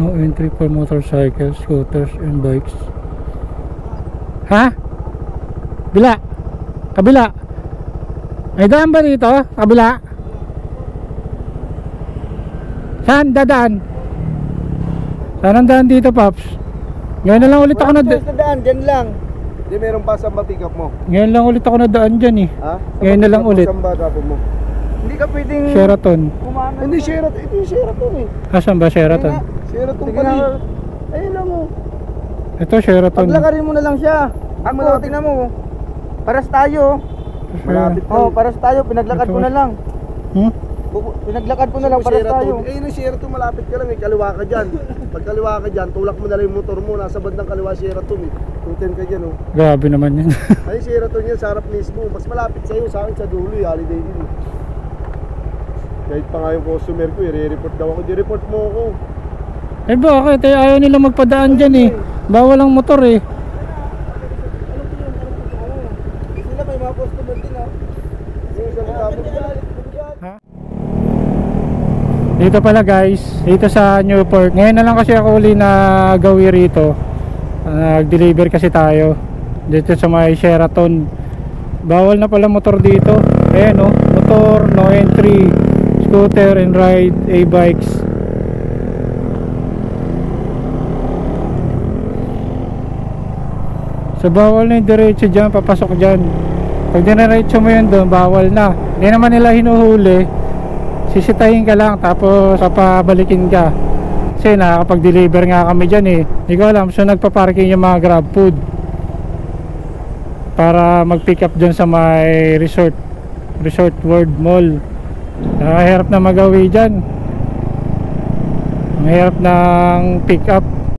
No entry for motorcycles, scooters, and bikes. Ha? Bila? Kabila? May daan ba dito? Kabila? Saan dadaan? Saan ang daan dito, Paps? Ngayon na lang ulit ako na daan, dyan lang. Hindi, meron pa saan ba pick up mo? Ngayon lang ulit ako na daan dyan eh. Ha? Ngayon na lang ulit. Saan ba tapon mo? Hindi ka pwedeng Sheraton. Hindi Sheraton, ito yung Sheraton eh. Asan ba Sheraton? Sheraton pala. Ayun lang oh. Ito Sheraton. Paglakarin mo na lang siya. Ang mo, tingnan mo. Paras tayo. Malapit oh, paras tayo, pinaglakad ko na lang. Pinaglakad ko na lang, paras tayo. Eh, yung Sheraton, malapit ka lang eh, kaliwa ka dyan. Pag kaliwa ka dyan, tulak mo na lang yung motor mo, nasa bandang kaliwa Sheraton eh. Tuten ka dyan oh. Grabe naman yan. Ay, Sheraton yan, sa harap mismo. Mas malapit sa'yo, sa akin sa dulo eh, holiday din eh. Kahit pa nga yung customer ko, i-report daw ako. Di-report mo ako. Eh bakit? Eh ayaw nila magpadaan dyan eh. Bawal ang motor eh. Sila may mga customer din ha. Yung sa matapos dyan. Dito pala guys, dito sa Newport. Ngayon na lang kasi ako uli na gawi rito. Nag-deliver kasi tayo dito sa may Sheraton. Bawal na pala motor dito. Ayan no, motor, no entry, scooter and ride, e-bikes. So bawal na yung diretso dyan, papasok dyan. Pag diniretso mo yun doon, bawal na. Hindi naman nila hinuhuli, sisitahin ka lang tapos papabalikin ka. Kasi nakakapag-deliver nga kami dyan eh. Hindi ko alam, so nagpa-parking yung mga grab food para mag-pick up dyan sa may Resort World Mall. Nakahirap na magawi dyan. Mahirap ng pick up.